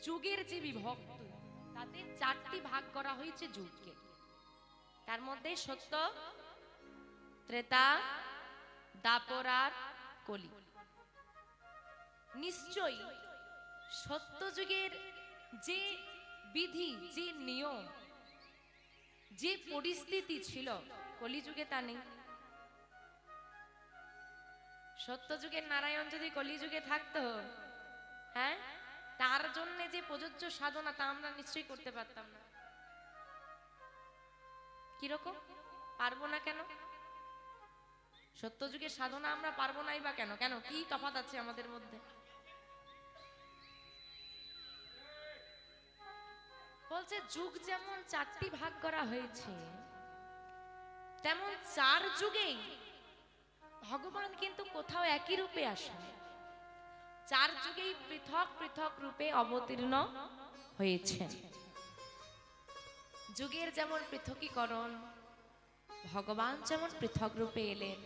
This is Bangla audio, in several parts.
যুগের যে বিভক্ত, তাতে চারটি ভাগ করা হয়েছে যুগকে। তার মধ্যে সত্য, ত্রেতা, দাপর আর কলি। নিশ্চয়ই সত্য যুগের যে বিধি, যে নিয়ম, যে পরিস্থিতি ছিল, কলিযুগে তা নেই। সত্য যুগের নারায়ণ যদি কলিযুগে থাকতো, হ্যাঁ, তার জন্য যে প্রযোজ্য সাধনা তা আমরা নিশ্চয়ই করতে পারতাম না। কিরকম পারবো না কেন? সত্য যুগের সাধনা আমরা পারবো নাই বা কেন? কেন, কি তফাৎ আছে আমাদের মধ্যে? বলছে যুগ যেমন চারটি ভাগ করা হয়েছে, তেমন চার যুগেই ভগবান কিন্তু কোথাও একই রূপে আসেন। চার যুগেই পৃথক পৃথক রূপে অবতীর্ণ হয়েছেন। যুগের যেমন পৃথকীকরণ, ভগবান যেমন পৃথক রূপে এলেন,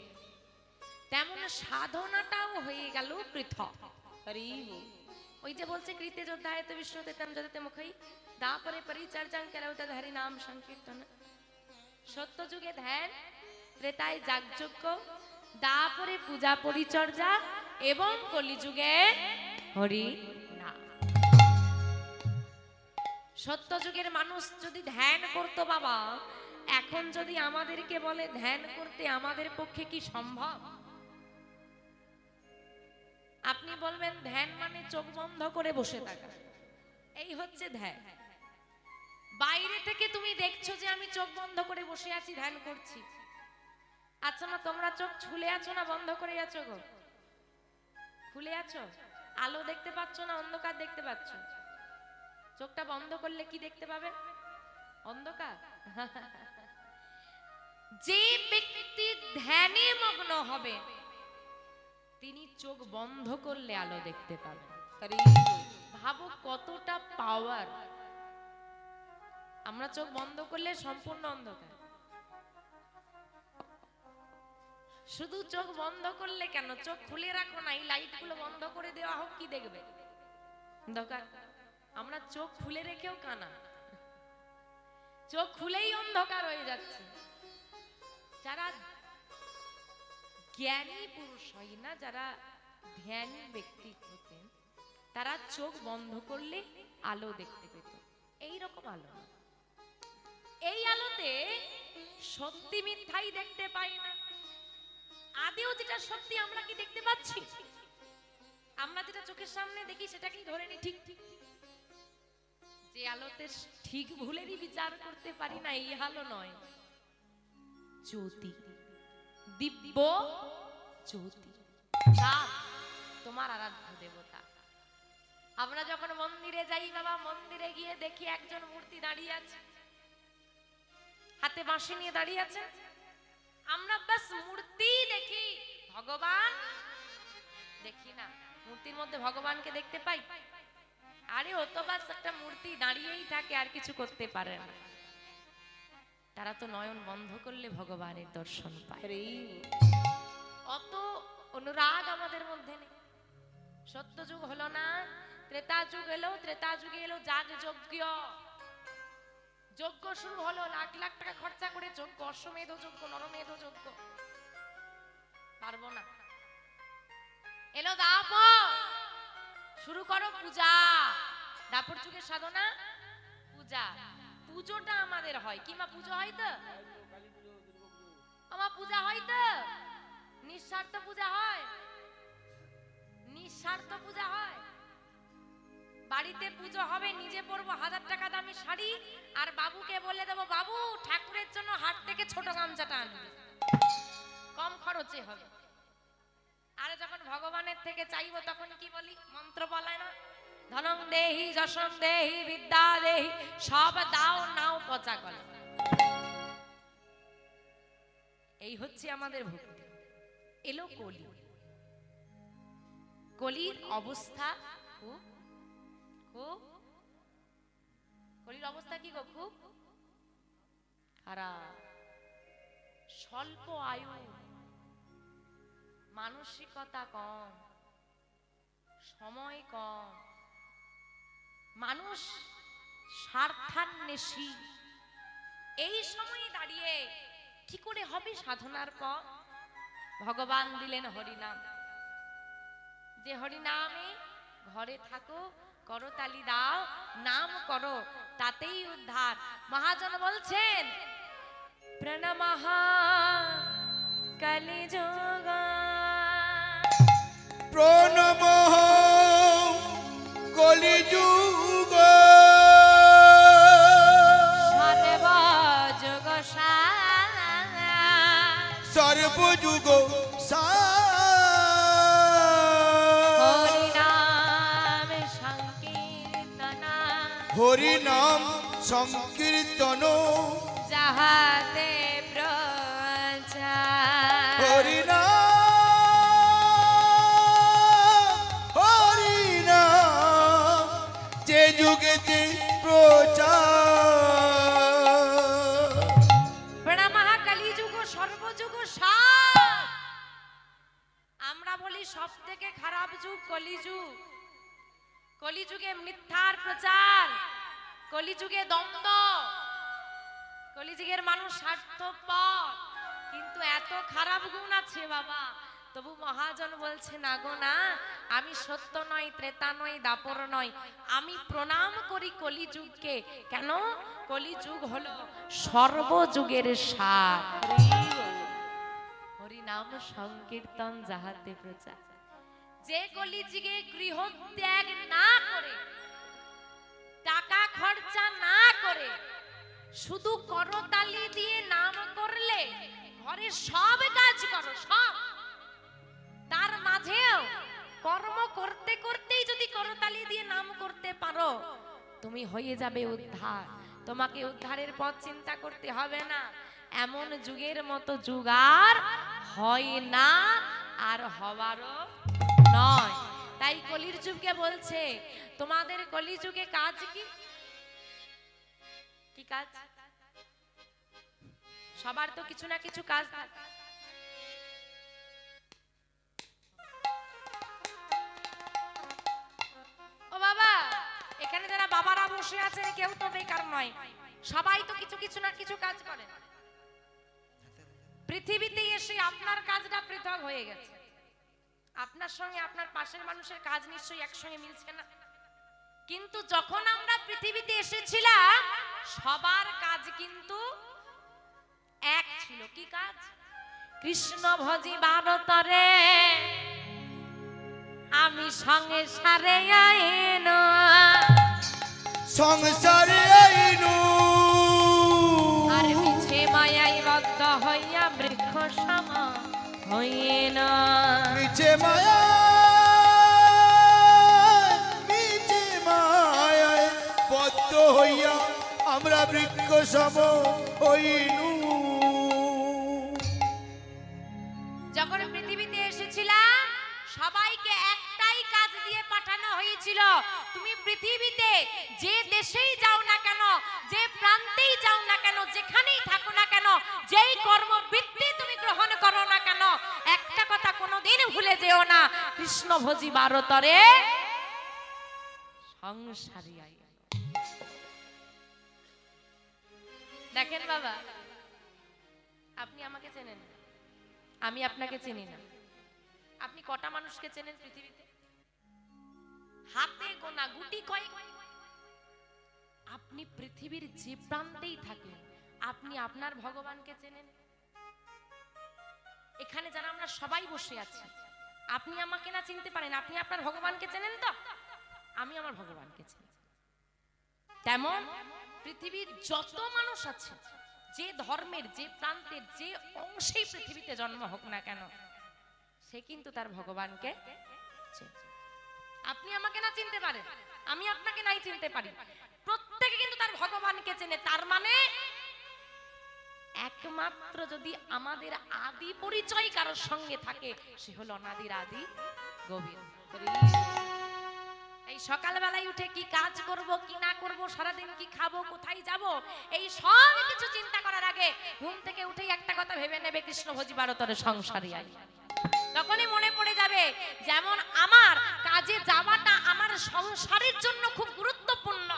তেমন সাধনাটাও হয়ে গেল পৃথক। ওই যে বলছে কৃতে যোদ্ধায়তে বিষ্ণুতে তম যদতে মুখই দাপরে পরিচর্যাং করৌত হরি নাম সংকীর্তন। সত্য যুগে ধ্যান, ত্রেতায় যাগযজ্ঞ, দাপরে পূজা পরিচর্যা এবং কলিযুগে হরি নাম। সত্য যুগের মানুষ যদি ধ্যান করতো বাবা, এখন যদি আমাদেরকে বলে ধ্যান করতে, আমাদের পক্ষে কি সম্ভব? আপনি বলবেন ধ্যান মানে চোখ বন্ধ করে বসে থাকা, এই হচ্ছে ধ্যান। বাইরে থেকে তুমি দেখছো যে আমি চোখ বন্ধ করে বসে আছি, ধ্যান করছি। আচ্ছা মা, তোমরা চোখ খুলে আছো না বন্ধ করে আছো গো? খুলে আছো? আলো দেখতে পাচ্ছ না অন্ধকার দেখতে পাচ্ছ? চোখটা বন্ধ করলে কি দেখতে পাবে? অন্ধকার। যে ব্যক্তি ধ্যানে মগ্ন হবে, তিনি চোখ বন্ধ করলে আলো দেখতে পাবেন। ভাবো কতটা পাওয়ার। আমরা চোখ বন্ধ করলে সম্পূর্ণ অন্ধকার। শুধু চোখ বন্ধ করলে কেন, চোখ খুলে রাখো না, এই লাইট গুলো বন্ধ করে দেওয়া হোক, কি দেখবে? অন্ধকার। আমরা চোখ খুলে রেখেও কানা, চোখ খুলেই অন্ধকার হয়ে যাচ্ছে। যারা জ্ঞানী পুরুষ হয় না, যারা ধ্যানী ব্যক্তি হতেন, তারা চোখ বন্ধ করলে আলো দেখতে পেত। এইরকম আলো, এই আলোতে সত্যি মিথ্যাই দেখতে পাই না। আদেও যেটা সত্যি আমরা কি দেখতে পাচ্ছি? আমরা যেটা চোখের সামনে দেখি সেটাকেই ধরে নি ঠিক ঠিক। যে আলোতে ঠিক ভুলেরই বিচার করতে পারি না, এই আলো নয়, জ্যোতি, দিব্য জ্যোতি। তোমার আরাধ্য দেবতা। আমরা যখন মন্দিরে যাই বাবা, মন্দিরে গিয়ে দেখি একজন মূর্তি দাঁড়িয়ে আছে, হাতে বাঁশি নিয়ে দাঁড়িয়ে আছে। আমরা বাস মূর্তি দেখি, ভগবান দেখি না। মূর্তির মধ্যে ভগবানকে দেখতে পাই? আরে ও তো বাস একটা মূর্তি, দাঁড়িয়েই থাকে, আর কিছু করতে পারে না। তারা তো নয়ন বন্ধ করলে ভগবানের দর্শন পায়। অত অনুরাগ আমাদের মধ্যে নেই। সত্য যুগ হলো না, ত্রেতা যুগ এলো, ত্রেতা যুগে এলো যাগ যজ্ঞ। যজ্ঞ শুরু হলো, লাখ লাখ টাকা খরচা করে যজ্ঞ, অশ্বমেধ যজ্ঞ, নরমেধ যজ্ঞ। পারবো না। এলো দাপর, শুরু করো পূজা। দাপর যুগের সাধনা পূজা। পুজোটা আমাদের হয় কি মা? পুজো হয় তো? আমার পূজা হয় তো? নিঃস্বার্থ পূজা হয়? নিঃস্বার্থ পূজা হয়। বাড়িতে পুজো হবে, নিজে পরবো 1000 টাকা দামি শাড়ি, আর বাবুকে বলে দেবো বাবু ঠাকুরের জন্য হাট থেকে ছোট গামছাটা আনবে, কম খরচে হবে। আরে যখন ভগবানের থেকে চাইবো তখন কি বলি? মন্ত্র বলায় না, ধনং দেহি যশং দেহি বিদ্যা দেহি, সব দাও নাও পচা গলা। এই হচ্ছে আমাদের ভক্তি। এলো কলি। কলির অবস্থা খুব খুব, কলির অবস্থা কি গো? খুব খারাপ। স্বল্প আয়ু, মানসিকতা কম, সময় কম, মানুষ স্বার্থান্বেষী। এই সময়ে দাঁড়িয়ে কি করে হবে সাধনার পথ? ভগবান দিলেন হরিনাম। যে হরিনামে ঘরে থাকো, করতালি দাও, নাম করো, তাতেই উদ্ধার। মহাজন বলছেন প্রণমঃ কলিযুগ, প্রণমঃ কলিযুগ, সর্বযুগ সর্বযুগ হরিনাম সংকীর্তন, হরিনাম সংকীর্তন, যাহাতে প্রচার। হরিনাম হরিনাম যে যুগেতে প্রচার। প্রণামঃ কলিযুগ সর্বযুগ সার। আমরা বলি সব থেকে খারাপ যুগ কলিযুগ। কলিযুগে মিথ্যার প্রচার, কলিযুগে দ্বন্দ্ব, কলিযুগের মানুষ স্বার্থপর। কিন্তু এত খারাপ গুণ আছে বাবা, তবু মহাজন বলছে না গো না, আমি সত্য নয়, ত্রেতা নয়, দাপর নয়, আমি প্রণাম করি কলিযুগকে। কেন? কলিযুগ হলো সর্বযুগের সার। হরিনাম সংকীর্তন যাহাতে প্রচার। যে কলিযুগে গৃহত্যাগ না করে, টাকা খরচা না করে, শুধু করতালি দিয়ে নাম করলে, ঘরে সব কাজ করো সব, তার মাঝেও কর্ম করতে করতেই যদি করতালি দিয়ে নাম করতে পারো, তুমি হয়ে যাবে উদ্ধার। তোমাকে উদ্ধারের পথ চিন্তা করতে হবে না। এমন যুগের মতো যুগ আর হয় না, আর হওয়ারও নয়। তাই কলির যুগকে বলছে তোমাদের কলিযুগে কাজ কি? কি কাজ? সবার তো কিছু না কিছু কাজ থাকে। ও বাবা, এখানে যারা বাবারা বসে আছেন কেউ তো বেকার নয়, সবাই তো কিছু কিছু না কিছু কাজ করে। পৃথিবীতে এসে আপনার কাজটা পৃথক হয়ে গেছে। আপনার সঙ্গে আপনার পাশের মানুষের কাজ নিশ্চয়ই একসঙ্গে মিলছে না। কিন্তু যখন আমরা পৃথিবীতে এসেছিলাম, সবার কাজ কিন্তু এক ছিল। কি কাজ? কৃষ্ণ ভজি ভারতরে আমি সংসারে আইনো, সংসারে আইনু, আর মিছে মায়ায় বদ্ধ হইয়া বৃক্ষ সম হইন। মিছে মায়া, মিছে মায়ায় বদ্ধ হইয়া আমরা বৃক্ষ সম হইনু। যখন পৃথিবীতে এসেছিলাম, সবাইকে একটাই কাজ দিয়ে পাঠানো হয়েছিল। তুমি পৃথিবীতে যে দেশেই যাও না কেন, যে প্রান্তেই যাও না কেন, যেখানেই থাকো না কেন, যেই কর্মবৃত্তি তুমি গ্রহণ করো না কেন, একটা কথা কোনোদিন ভুলে যেও না, কৃষ্ণ ভজি ভারতরে সংসারী আইনো। দেখেন বাবা, আপনি আমাকে চেনেন, আমি আপনাকে চিনি না। আপনি কটা মানুষকে চেনেন পৃথিবীতে? হাতে গোনা, গুটি কয়েক। আপনি পৃথিবীর যে প্রান্তেই থাকেন, আপনি আপনার ভগবানকে চেনেন? এখানে যারা আমরা সবাই বসে আছি, আপনি আমাকে না চিনতে পারেন, আপনি আপনার ভগবানকে চেনেন তো? আমি আমার ভগবানকে চিনি। তেমন পৃথিবীর যত মানুষ আছে, যে ধর্মের, যে প্রান্তের, যে অংশেই পৃথিবীতে জন্ম হোক না কেন, সে কিন্তু তার ভগবানকে চেনে। আপনি আমাকে না চিনতে পারেন, আমি আপনাকে নাই চিনতে পারি, প্রত্যেকে কিন্তু তার ভগবানকে চেনে। তার মানে একমাত্র যদি আমাদের আদি পরিচয় কারোর সঙ্গে থাকে, সে হলো অনাদির আদি গোবিন্দ। এই সকালবেলায় উঠে কি কাজ করব, কি না করব, সারাদিন কি খাবো, কোথায় যাব, এই সব কিছু চিন্তা করার আগে ঘুম থেকে উঠেই একটা কথা ভেবে নেবে, কৃষ্ণ ভজি ভারতরে সংসারী আই। তখনই মনে পড়ে যাবে, যেমন আমার কাজে যাওয়াটা আমার সংসারের জন্য খুব গুরুত্বপূর্ণ।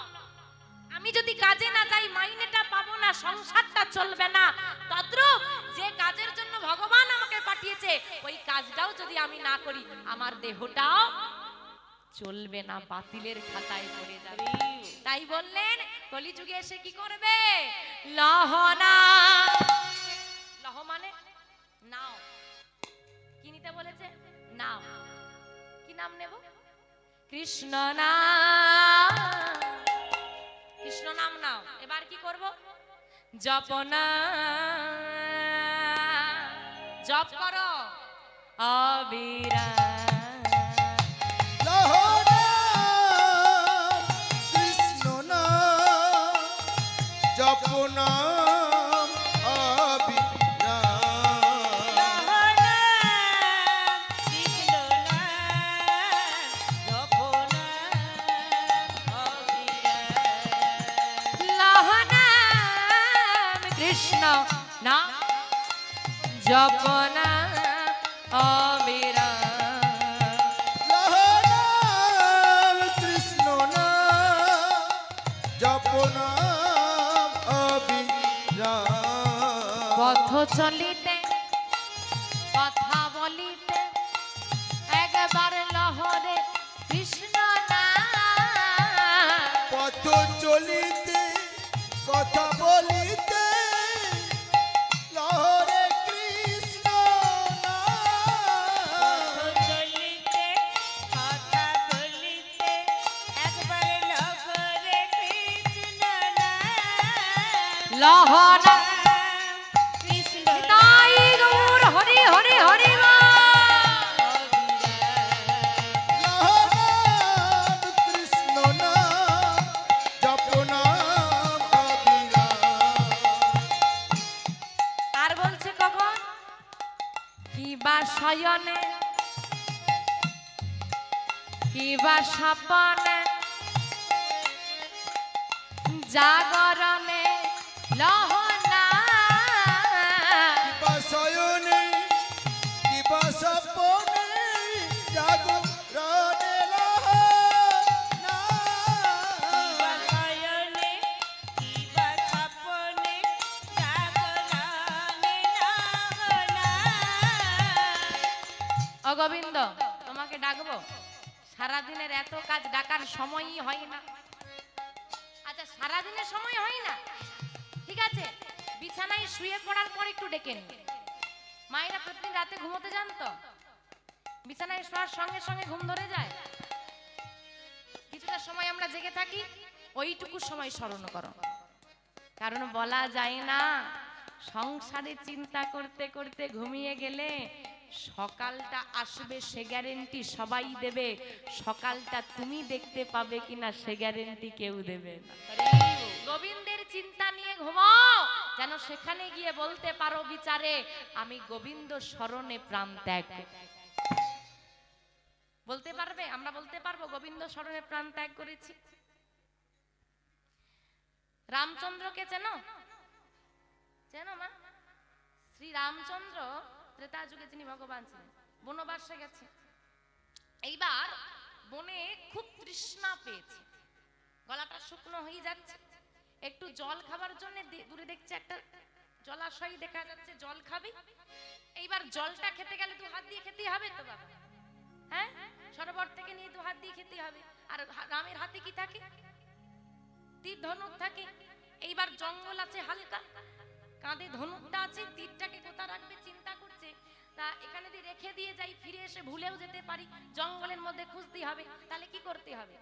আমি যদি কাজে না যাই মাইনেটা পাবো না, সংসারটা চলবে না। তদ্রূপ যে কাজের জন্য ভগবান আমাকে পাঠিয়েছে ওই কাজটাও যদি আমি না করি আমার দেহটাও চলবে না, বাতিলের খাতায় পড়ে যাবে। তাই বললেন কলিযুগে এসে কি করবে? লহনা, লহ মানে নাও। কি নিতে বলেছে? নাম। কি নাম নেব? কৃষ্ণ নাম। কৃষ্ণ নাম নাও। এবার কি করব? জপনা, জপ করো অবিরাম। কৃষ্ণ নাম জপনাম কৃষ্ণ না জপনা অবিরাম। কৃষ্ণ নাম জপনাম অবিরাম। পথ চলিতে কথা বলিতে একবার লহরে কৃষ্ণ নাম। পথ চলিতে কথা বলিতে লহরে কৃষ্ণ নাম। চলিতে কথা বলিতে একবার লহরে কৃষ্ণ নাম। লহনা কৃষ্ণ তাই গৌর হরি হরি হরি লহনাম কৃষ্ণ নাম জপনাম অবিরাম। আর বলছে কখন? কিবা শয়নে কিবা স্বপনে জাগরণে লহনা। কিবা শয়নে কিবা স্বপনে জাগরণে লহনাম। শয়নে কিবা স্বপনে জাগরণে লহনা। ও গোবিন্দ তোমাকে ডাকবো? সারাদিনের এত কাজ ডাকার সময়ই হয় না। আচ্ছা সারাদিনের সময় হয় না, ঠিক আছে, বিছানায় শুয়ে পড়ার পর একটু ডেকে নি। মায়েরা প্রতিদিন রাতে ঘুমোতে যান তো, বিছানায় শোয়ার সঙ্গে সঙ্গে ঘুম ধরে যায়। কিছুটা সময় আমরা জেগে থাকি, ওইটুকু সময় স্মরণ করো। কারণ বলা যায় না সংসারে চিন্তা করতে করতে ঘুমিয়ে গেলে সকালটা আসবে সে গ্যারেন্টি সবাই দেবে, সকালটা তুমি দেখতে পাবে কিনা সে গ্যারেন্টি কেউ দেবে না। গোবিন্দের চিন্তা নিয়ে ঘুমাও, যেন সেখানে গিয়ে বলতে পারো বিচারে আমি গোবিন্দ স্মরণে প্রাণ ত্যাগ। বলতে পারবে? আমরা বলতে পারবো গোবিন্দ স্মরণে প্রাণ ত্যাগ করেছি। রামচন্দ্রকে চেনো? চেনো মা? শ্রী রামচন্দ্র ত্রেতা যুগে যিনি ভগবান ছিলেন, বনবাসে গেছে। এইবার বনে খুব তৃষ্ণা পেয়েছে, গলাটা শুকনো হয়ে যাচ্ছে, একটু জল খাবার জন্য দূরে দেখছে একটা জলাশয় দেখা যাচ্ছে, জল খাবে। এইবার জলটা খেতে গেলে দু হাত দিয়ে খেতে হবে তো বাবা, হ্যাঁ, সরোবর থেকে নিয়ে দু হাত দিয়ে খেতে হবে। আর রামের হাতে কি থাকে? তীর ধনুক থাকে। এইবার জঙ্গল আছে হালকা, কাঁধে ধনুকটা আছে, তীরটাকে কোথা রাখবে চিন্তা করছে। তা এখানে দিয়ে রেখে দিয়ে যাই, ফিরে এসে ভুলেও যেতে পারি, জঙ্গলের মধ্যে খুঁজতে হবে। তাহলে কি করতে হবে?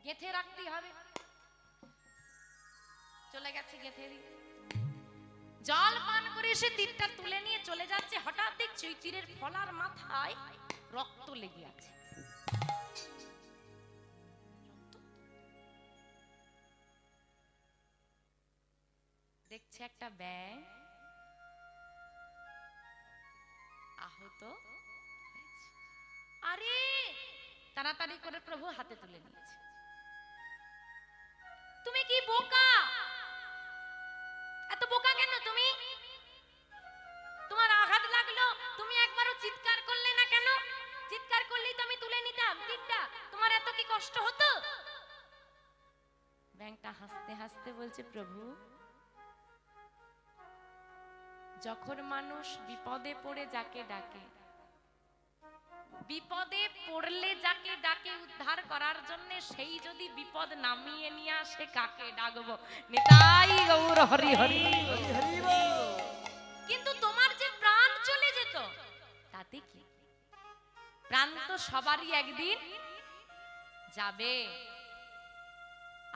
গেঁথে রাখতে হবে। চলে গেছে গেঁথে দিয়ে, জল পান করে এসে তীরটা তুলে নিয়ে চলে যাচ্ছে। হঠাৎ দেখছি ওই তীরের ফলার মাথায় রক্ত লেগে আছে। দেখছে একটা ব্যাঙ আহত হয়েছে। আরে তাড়াতাড়ি করে প্রভু হাতে তুলে নিয়েছে। তুমি কি বোকা? এত বোকা কেন তুমি? তোমার আঘাত লাগলো, তুমি একবারও চিৎকার করলে না কেন? চিৎকার করলেই তো আমি তুলে নিতাম তীরটা। তোমার এত কি কষ্ট হতো? ব্যাংকটা হাসতে হাসতে বলছে, প্রভু, যখন মানুষ বিপদে পড়ে যাকে ডাকে, বিপদে পড়লে যাকে ডাকে উদ্ধার করার জন্য, সেই যদি বিপদ নামিয়ে নিয়ে আসে, কাকে ডাকবো? নিতাই গৌর হরি হরি। কিন্তু তোমার যে প্রাণ চলে যেত, তাতে কি? প্রাণ তো সবারই একদিন যাবে।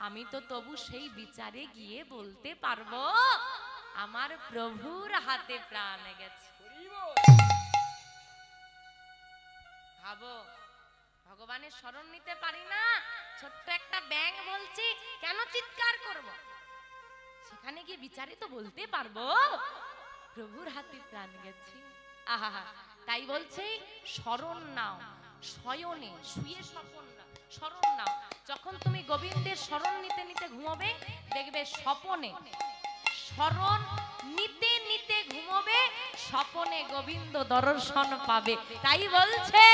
আমি তো তবু সেই বিচারে গিয়ে বলতে পারবো, আমার প্রভুর হাতে প্রাণ গেছে। ভাবো, ভগবানের শরণ নিতে পারি না, ছোট্ট একটা ব্যাঙ বলছি, কেন চিৎকার করব? সেখানে গিয়ে বিচারে তো বলতে পারবো, প্রভুর হাতে প্রাণ গেছে। আহা, তাই বলছে শরণ নাও, শয়নে শুয়ে শরণ নাও। যখন তুমি গোবিন্দের শরণ নিতে নিতে ঘুমোবে, দেখবে স্বপনে শরণ নিতে নিতে ঘুমোবে, স্বপনে গোবিন্দ দর্শন পাবে। তাই বলছে,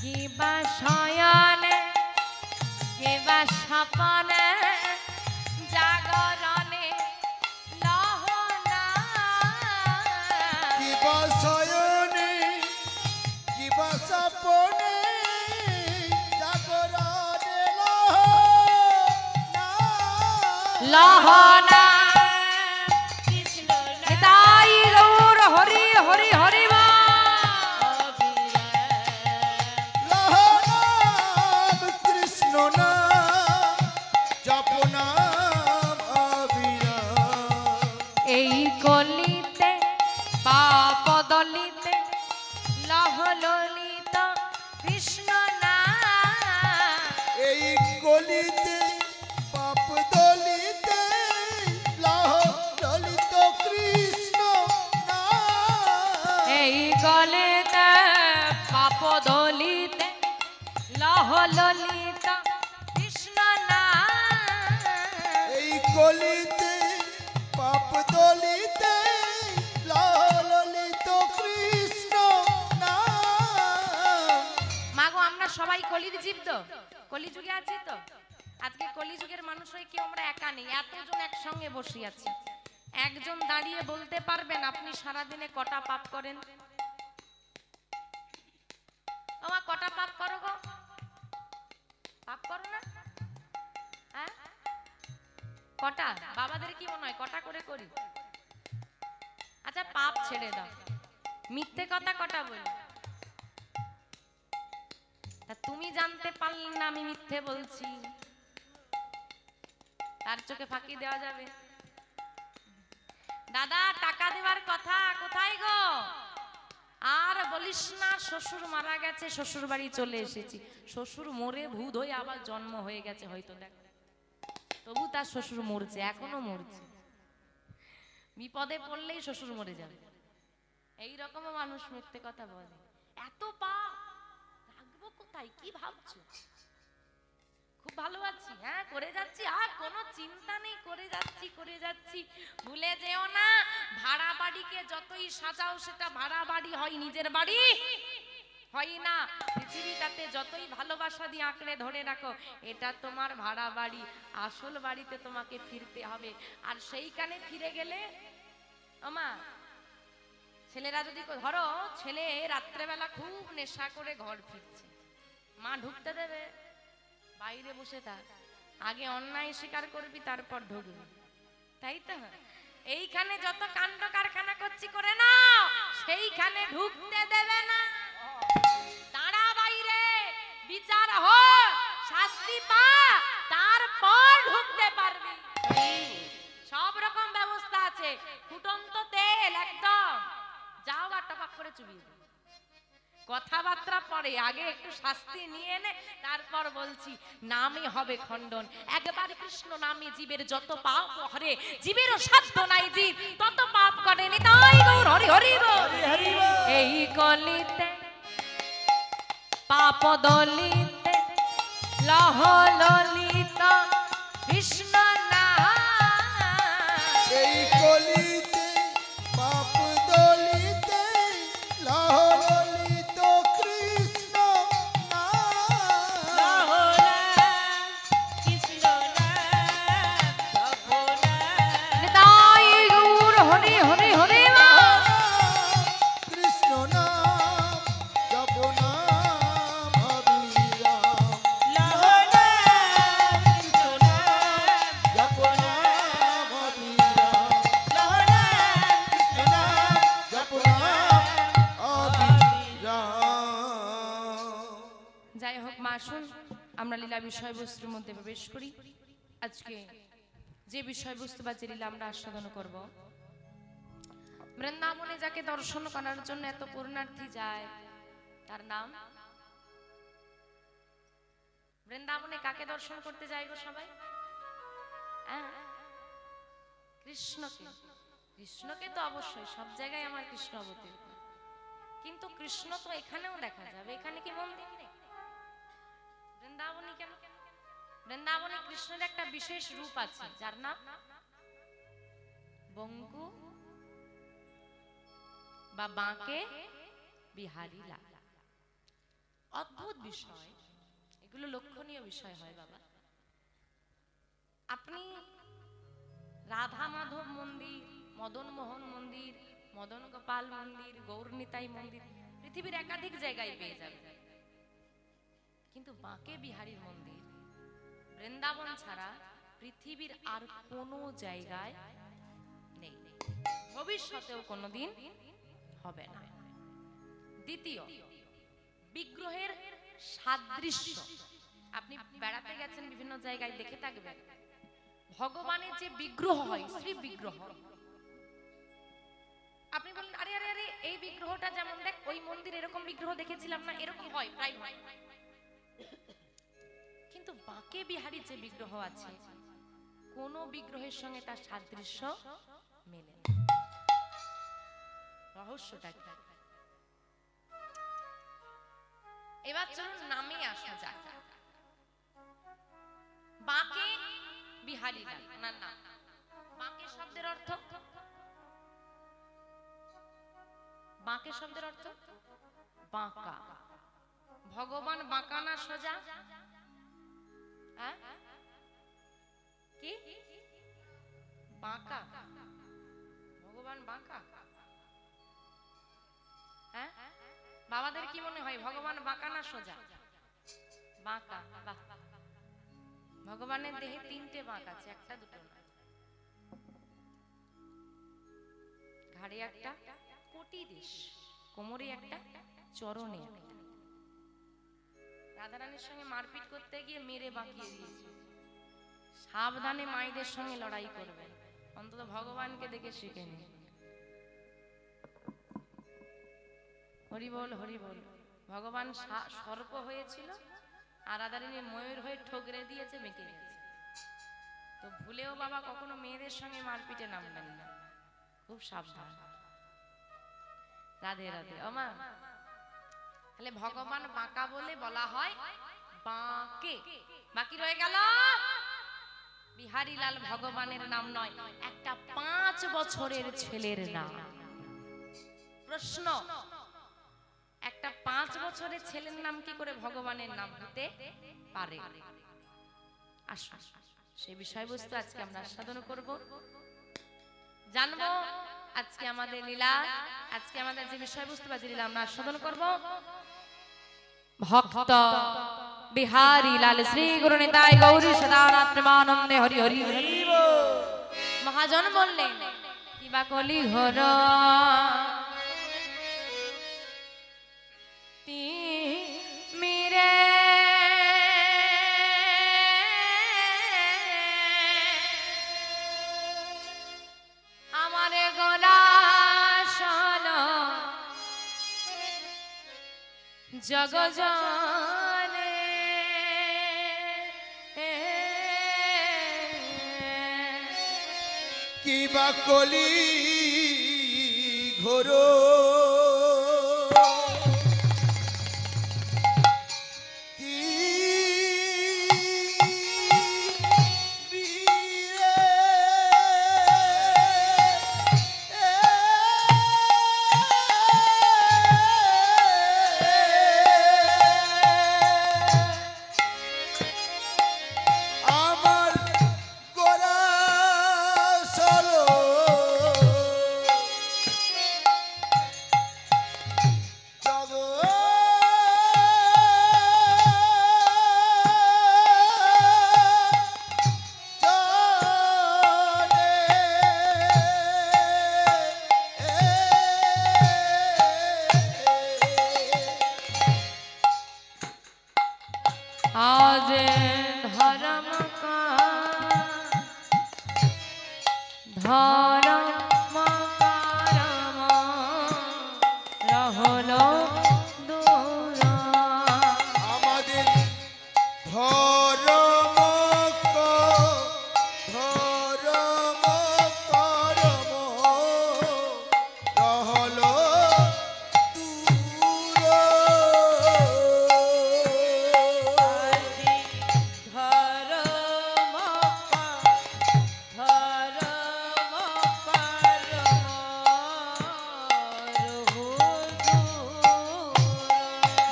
কিবা শয়নে কিবা স্বপনে জাগরণে লহনা। কিবা শয়নে কিবা স্বপনে জাগরণে লহনা। কৃষ্ণ তাই গৌর হরি হরি হরি বল। লহনাম কৃষ্ণ নাম জপ নাম অবিরাম। এই কলিতে পাপ দলিতে লহললিত কৃষ্ণ নাম। এই গলিতে পাপ দলিতে লহ ললিত কৃষ্ণ নাম। এই কলিতে পাপ দলিতে লহললিত কৃষ্ণ নাম। এই গলিতে পাপ দলিতে লহ ললিত কৃষ্ণ নাম। মাগো, আমরা সবাই কলির জীব তো, কলিযুগে আছি তো। আজকে কলিযুগের মানুষ হয়ে কেউ আমরা একা নেই, এতজন একসঙ্গে বসে আছি। একজন দাঁড়িয়ে বলতে পারবেন আপনি সারাদিনে কটা পাপ করেন? ওমা, কটা পাপ করো গো? পাপ করো না? হ্যাঁ, কটা? বাবাদের কি মনে হয় কটা করে করি? আচ্ছা, পাপ ছেড়ে দাও, মিথ্যে কথা কটা বলি? তা তুমি জানতে পারলে না আমি মিথ্যে বলছি, তার চোখে ফাঁকি দেওয়া যাবে? দাদা, টাকা দেওয়ার কথা কোথায় গো? আর বলিস না, শ্বশুর মারা গেছে, শ্বশুর বাড়ি চলে এসেছি। শ্বশুর মরে ভূত হয়ে আবার জন্ম হয়ে গেছে হয়তো, দেখ, তবু তার শ্বশুর মরছে, এখনো মরছে। বিপদে পড়লেই শ্বশুর মরে যাবে, এইরকমও মানুষ মিথ্যে কথা বলে। এত পাপ রাখবো কোথায়? কি ভাবছো? খুব ভালো আছি, হ্যাঁ, করে যাচ্ছি, আর কোনো চিন্তা নেই, করে যাচ্ছি। ভুলে যেও না, ভাড়া বাড়িকে যতই সাজাও সেটা ভাড়া বাড়ি হয়, নিজের বাড়ি হয় না। পৃথিবীটাতে যতই ভালোবাসা দিয়ে আঁকড়ে ধরে রাখো, এটা তোমার ভাড়া বাড়ি, আসল বাড়িতে তোমাকে ফিরতে হবে। আর সেইখানে ফিরে গেলে, আমা ছেলেরা যদি ধরো, ছেলে রাত্রেবেলা খুব নেশা করে ঘর ফিরছে, মা ঢুকতে দেবে? বাইরে বসে থাক, আগে অন্যায় স্বীকার করবি, তারপর ঢুকবি, তাই তো? এইখানে যত কাণ্ড কারখানা করছি করে না, সেইখানে ঢুকতে দেবে না। দাঁড়া বাইরে, বিচার হোক, শাস্তি পা, তারপর ঢুকতে পারবি। সব রকম ব্যবস্থা আছে, ফুটন্ত তেল একদম, যাও আর টপাক করে চুবিয়ে দে। কথাবার্তা পরে, আগে একটু শাস্তি নিয়ে নে, তারপর বলছি। নামে হবে খণ্ডন, একবার কৃষ্ণ নামে জীবের যত পাপ হরে, জীবেরও সাধ্য নাই জীব তত পাপ করেনি। তাই গৌর হরি হরি বল। এই কলিতে পাপ দলিতে লহ ললিত কৃষ্ণ নাম। এই কলিতে পাপ দলিতে লহ ললিত কৃষ্ণ নাম। যাই হোক মা আসুন আমরা লীলা বিষয়বস্তুর মধ্যে প্রবেশ করি। আজকে যে বিষয়বস্তু বা যে লীলা আমরা আস্বাদন করব, বৃন্দাবনে যাকে দর্শন করার জন্য এত পুণ্যার্থী যায় তার নাম, বৃন্দাবনে কাকে দর্শন করতে যায় গো সবাই? কৃষ্ণকে। কৃষ্ণকে তো অবশ্যই সব জায়গায় আমার কৃষ্ণ অবতীর্ণ, কিন্তু কৃষ্ণ তো এখানেও দেখা যাবে। এখানে কি মন্দির নেই? বৃন্দাবনে কেন? বৃন্দাবনে কৃষ্ণের একটা বিশেষ রূপ আছে যার নাম বঙ্কু বা বাঁকে বিহারী লাল। অদ্ভুত বিষয়, এগুলো লক্ষণীয় বিষয় হয় বাবা। আপনি রাধা মাধব মন্দির, মদন মোহন মন্দির, মদন গোপাল মন্দির, গৌরনিতাই মন্দির পৃথিবীর একাধিক জায়গায় পেয়ে যাবেন, কিন্তু বাঁকে বিহারীর মন্দির বৃন্দাবন ছাড়া পৃথিবীর আর কোনো জায়গায় নেই, ভবিষ্যতেও কোনোদিন হবে না। দ্বিতীয়, বিগ্রহের সাদৃশ্য। আপনি বেড়াতে গেছেন বিভিন্ন জায়গায়, দেখে থাকবেন ভগবানের যে বিগ্রহ হয়, শ্রী বিগ্রহ, আপনি বলেন আরে আরে আরে এই বিগ্রহটা যেমন দেখ ওই মন্দির এরকম বিগ্রহ দেখেছিলাম না, এরকম হয় প্রায় হয়। কিন্তু বাঁকে বিহারীর যে বিগ্রহ আছে কোন বিগ্রহের সঙ্গে তার সাদৃশ্য মেলে না। রহস্যটা কি? এবার চলুন নামে আসা যাক। বাঁকে বিহারী লাল ওনার নাম। বাঁকে শব্দের অর্থ, বাঁকে শব্দের অর্থ বাঁকা। ভগবান বাঁকা না সোজা? কি বাঁকা? ভগবান বাঁকা? হ্যাঁ, বাবাদের কি মনে হয় ভগবান বাঁকা না সোজা? বাঁকা। বাহ, ভগবানের দেহে তিনটে বাঁক আছে, একটা দুটো না। ঘাড়ে একটা, কোটি দেশ, কোমরে একটা, চরণে একটা। রাধারানীর সঙ্গে মারপিট করতে গিয়ে মেরে বাঁকিয়ে দিয়েছে। সাবধানে মায়েদের সঙ্গে লড়াই করবেন, অন্তত ভগবানকে দেখে শিখে নিন। হরি বল হরি বল। ভগবান সর্প হয়েছিল আর রাধারানী ময়ূর হয়ে ঠোকরে দিয়েছে, মেকে গেছে। তো ভুলেও বাবা কখনো মেয়েদের সঙ্গে মারপিটে নামবেন না, খুব সাবধান। রাধে রাধে। ও মা, তাহলে ভগবান বাঁকা বলে বলা হয় বাঁকে। বাকি রয়ে গেল বিহারী লাল ভগবানের নাম নয়, একটা 5 বছরের ছেলের নাম। প্রশ্ন, একটা 5 বছরের ছেলের নাম কি করে ভগবানের নাম হতে পারে? আসুন সেই বিষয়বস্তু আজকে আমরা আস্বাদন করব, জানবো। আজকে আমাদের লীলা, আজকে আমাদের যে বিষয়বস্তু বা যে লীলা আমরা আস্বাদন করব, ভক্ত বিহারী লাল শ্রী গুরু নিতাই গৌরী সদানাথ প্রেমানন্দে হরি হরি। মহাজন বললেন কিবা কলি ঘর মিরে আমারে গলা সল জগজনে কিবা কলি ঘোর आज धर्म का धर्म करम रहलो दूर আমাদের ধর্ম ধর্ম করম রহলো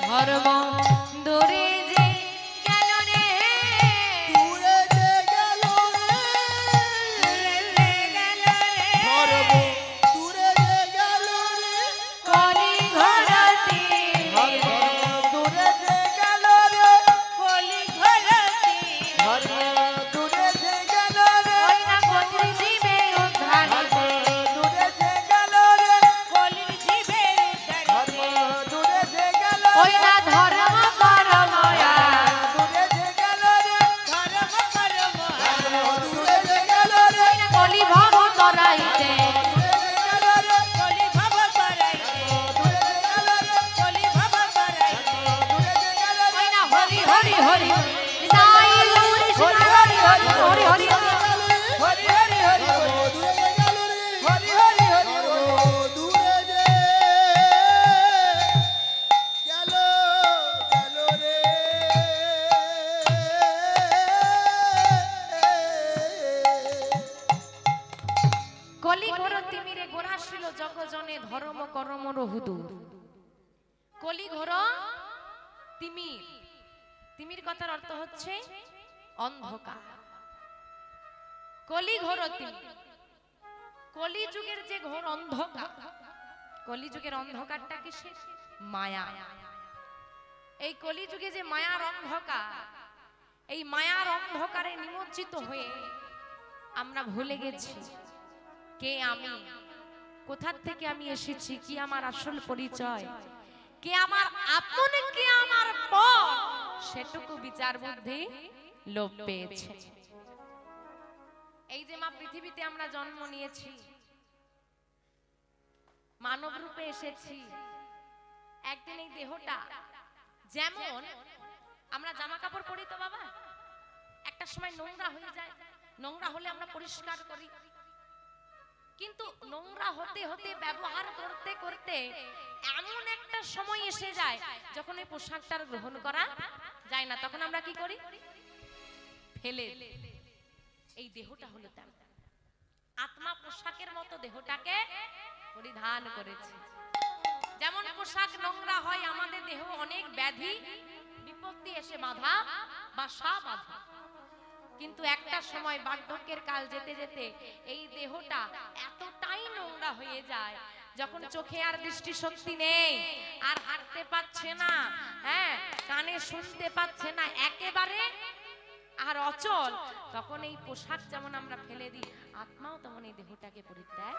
ধর্ম দূরে যে গেল রে দূরে যে গেল রে ধর্ম দূরে যে গেল রে কলি ঘরতে দূরে যে গেল রে ধর্ম দূরে যে গেল রে ওই না কলির জীবে উদ্ধারিতে দূরে যে গেল রে ধর্ম দূরে যে গেল ওই না ধর্ম করময়া দূরে যে গেল রে ধর্ম দূরে যে গেল রে ওই না কলি ভব তরাইতে দূরে যে গেল রে দূরে যে গেল রে দূরে যে গেল রে ওই না হরি হরি হরি নিতাই গৌর কৃষ্ণ হরি হরি হরি হরি হরি হরি হরি দূরে যে গেল রে হরি হরি হরি দূরে যে গেল গেল রে কলি ঘর তিমিরে গোরাশিল জগজনে ধর্ম করম রহুদূর কলি ঘর তিমির তিমির কথার অর্থ হচ্ছে অন্ধকার কলি ঘর তিমির কলি যুগের যে ঘোর অন্ধকার কলি যুগের অন্ধকারটা কিসের মায়া এই কলি যুগে যে মায়ার অন্ধকার এই মায়ার অন্ধকারে নিমজ্জিত হয়ে আমরা ভুলে গেছি কে আমি কোথা থেকে আমি এসেছি কি আমার আসল পরিচয় কে আমার আপন কে আমার পর সেটুকু বিচার বুদ্ধি লোপ পেয়েছে এই যে মা পৃথিবীতে আমরা জন্ম নিয়েছি মানব রূপে এসেছি একদিন এই দেহটা যেমন আমরা জামা কাপড় পরি তো বাবা একটা সময় নোংরা হয়ে যায় নোংরা হলে আমরা পরিষ্কার করি কিন্তু নোংরা হতে হতে ব্যবহার করতে করতে এমন একটা সময় এসে যায় যখন এই পোশাকটার গ্রহণ করা যায় না তখন আমরা কি করি ফেলে এই দেহটা হলো তেমন আত্মা পোশাকের মতো দেহটাকে পরিধান করেছে যেমন পোশাক নোংরা হয় আমাদের দেহ অনেক ব্যাধি বিপত্তি এসে বাধা বাসা বাঁধে কিন্তু একটা সময় বার্ধক্যের কাল যেতে যেতে এই দেহটা এতটাই নোংরা হয়ে যায় যখন চোখে আর দৃষ্টি শক্তি নেই আর হাঁটতে পারছে না হ্যাঁ কানে শুনতে পাচ্ছে না একেবারে আর অচল তখন এই পোশাক যেমন আমরা ফেলে দিই আত্মাও তেমন এই দেহটাকে পরিত্যাগ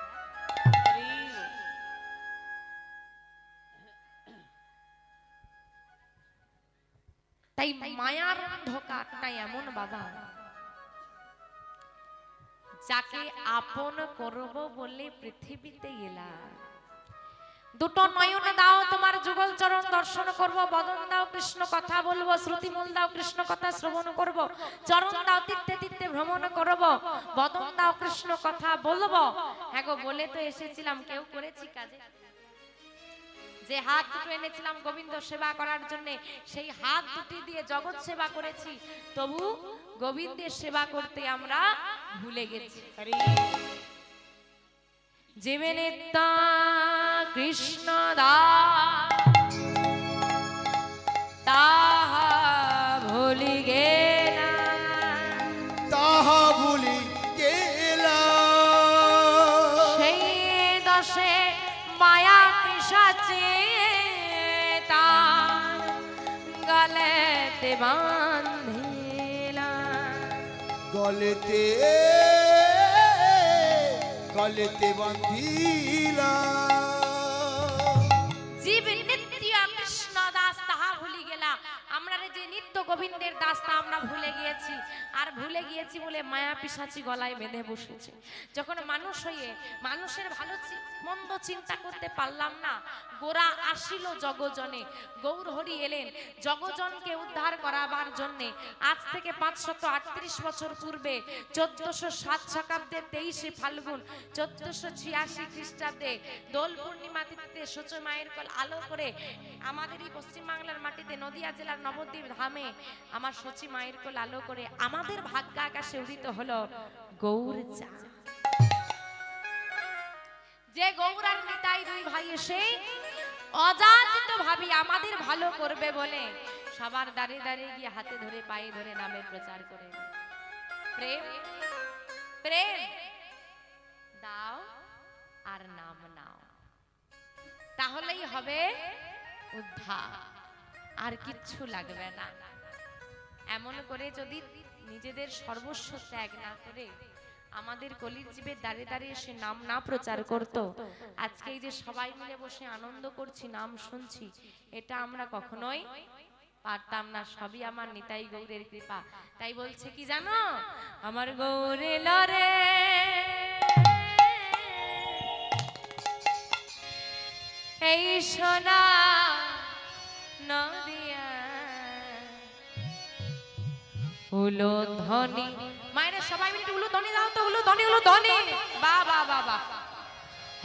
তাই মায়ার অন্ধকারটা এমন বাবা যাকে আপন করব বলে পৃথিবীতে এলাম দুটো নয়ন দাও তোমার যুগল চরণ দর্শন করব বদন দাও কৃষ্ণ কথা বলবো শ্রুতি মূল দাও কৃষ্ণ কথা শ্রবণ করব চরণ দাও তীর্থে তীর্থে ভ্রমণ করব বদন দাও কৃষ্ণ কথা বলবো হ্যাঁ গো বলে তো এসেছিলাম কেউ করেছি কাজে যে হাত দুটো এনেছিলাম গোবিন্দ সেবা করার জন্য সেই হাত দুটি দিয়ে জগৎ সেবা করেছি তবু গোবিন্দের সেবা করতে আমরা ভুলে গেছি জীবে নিত্য কৃষ্ণ দাস তাহা ভুলি গেলাম তাহা ভুলি গেলাম সেই দশে মায়া পিশাচে তার গলেতে বাঁধিলাম গলেতে গলেতে বাঁধিলাম জীব নিত্য কৃষ্ণ দাস তাহা ভুলি গেলা আমরা যে নিত্য গোবিন্দের দাস তা আমরা ভুলে গিয়েছি, আর ভুলে গিয়েছি বলে মায়া পিশাচি গলায় বেঁধে বসেছে। যখন মানুষ হয়ে মানুষের ভালো মন্দ চিন্তা করতে পারলাম না, গোরা আসিল জগজনে, গৌর হরি এলেন জগজনকে উদ্ধার করাবার জন্যে। আজ থেকে 538 বছর পূর্বে 1407 শতাব্দে 23 ফাল্গুন 1486 খ্রিস্টাব্দে দোল পূর্ণিমা তিথিতে সূর্য মায়ের কোল আলো করে আমাদের এই পশ্চিমবাংলার মাটিতে নদিয়া জেলার নবদ্বীপ ধামে আমার সচি মায়ের কোল আলো করে আমাদের ভাগ্য আকাশে উদিত হলো গৌর চাঁদ। যে গৌর আর নিতাই দুই ভাই এসে অযাচিত ভাবে আমাদের ভালো করবে বলে সবার দাঁড়িয়ে দাঁড়িয়ে গিয়ে হাতে ধরে পায়ে ধরে নামের প্রচার করে প্রেম প্রেম দাও আর নাম নাও, তাহলেই হবে উদ্ধার, আর কিচ্ছু লাগবে না। এমন করে যদি নিজেদের সর্বস্ব ত্যাগ না করে আমাদের কলির জীবের দাঁড়িয়ে দাঁড়িয়ে সে নাম না প্রচার করত, আজকে এই যে সবাই মিলে বসে আনন্দ করছি নাম শুনছি, এটা আমরা কখনোই পারতাম না। সবই আমার নিতাই গৌরের কৃপা। তাই বলছে কি জানো, আমার গৌরে লরে এই সোনা নদিয়া উলো ধ্বনি। মায়েরা সবাই মিলে উলো ধ্বনি দাও তো, উলো ধ্বনি উলো ধ্বনি, বা বা বা বা।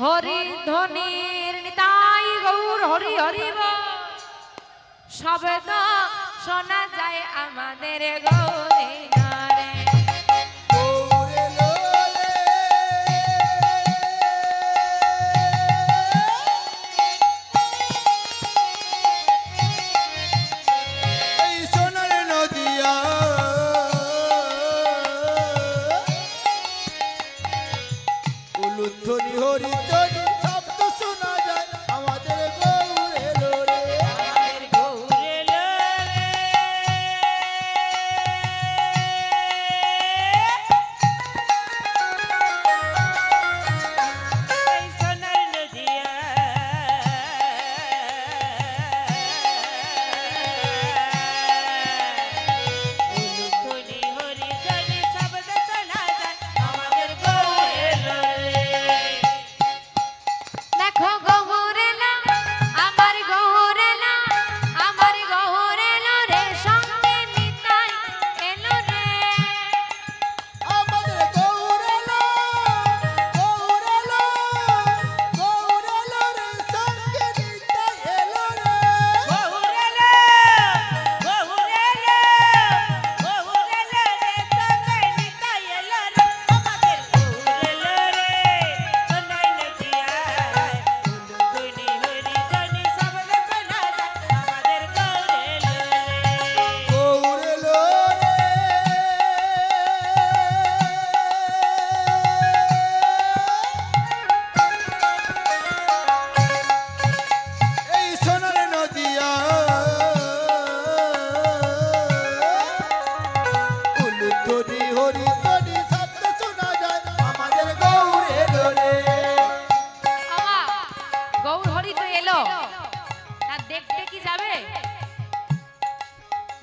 হরি ধ্বনির নিতাই গৌর হরি হরি শব্দ শোনা যায় আমাদের গৌরে নরে। গৌরে লোরে এই সোনার নদিয়া উলুধ্বনি হরিধ্বনি শব্দ শোনা যায় আমাদের গৌরে লোরে। আমাদের গৌরে এই সোনার নদিয়া উলুধ্বনি হরিধ্বনি শব্দ শোনা যায় আমাদের গৌরে লোরে। দেখো গৌরেলা আমার গৌরেলা আমার গৌরেলা রে সঙ্গে নিতাই এলো রে। আমাদের গৌরে লো গৌরে লো গৌরে লো রে সঙ্গে নিতাই এলো রে। গৌরেলা গৌরেলা গৌরেলা রে সঙ্গে নিতাই এলো রে। আমাদের গৌরেলা রে সোনার নদিয়া উলুধ্বনি হরিধ্বনি শব্দ শোনা যায় আমাদের গৌরেলা রে। গৌরে লো এই সোনার নদিয়া উলুধ্বনি হরিধ্বনি শব্দ শোনা যায় আমাদের গৌরে লোরে। বাবা গৌর হরি তো এলো, তা দেখতে কি যাবে?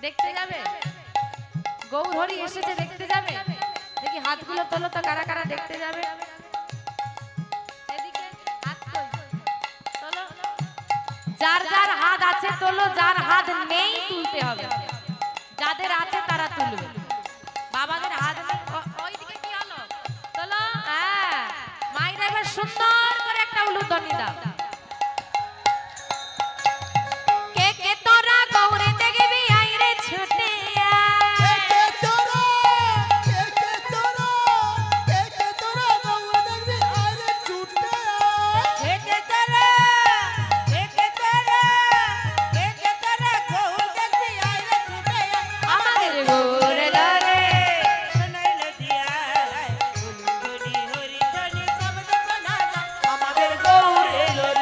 দেখতে যাবে? গৌর হরি এসেছে দেখতে যাবে? দেখি হাতগুলো তোলো তো, কারা কারা দেখতে যাবে? এদিকে হাত কই? তোলো। যার যার হাত আছে তোলো, যার হাত নেই তুলতে হবে। যাদের আছে তারা তুলবে। বাবাদের হাত নেই, ওইদিকে কি হলো? তোলো। হ্যাঁ, মায়েরা এবার সুন্দর করে একটা উলুধ্বনি দাও। কে কে তোরা গৌরে দেখবি আইরে ছুটে আয়। কে তোরা কে তোরা কে তোরা গৌরে দেখবি আরে ছুটে আয়। হেকে তারা হেকে তারা হেকে তারা গৌর দেখবি আইলে ছুটে আয়। আমাদের গৌরে লরে সোনার নদিয়া উলুধ্বনি হরিধ্বনি শব্দ শোনা যায় আমাদের গৌরে লোরে।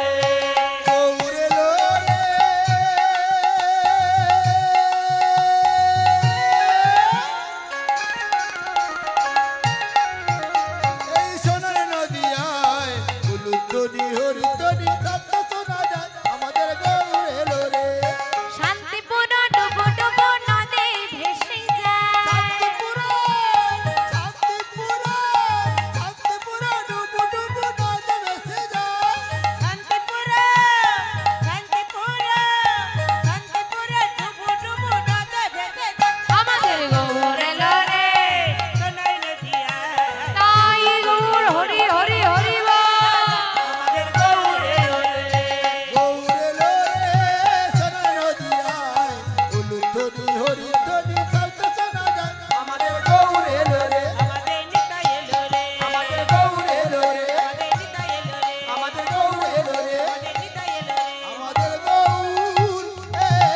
যদি শব্দ শোনা যায় আমাদের গৌর এলো রে আমাদের নিতাই এলো রে আমাদের গৌর এলো রে আমাদের নিতাই এলো রে আমাদের গৌর এলো রে আমাদের নিতাই এলো রে আমাদের গৌর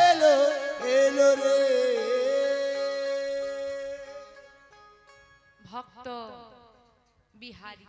এলো এলো রে ভক্ত বিহারী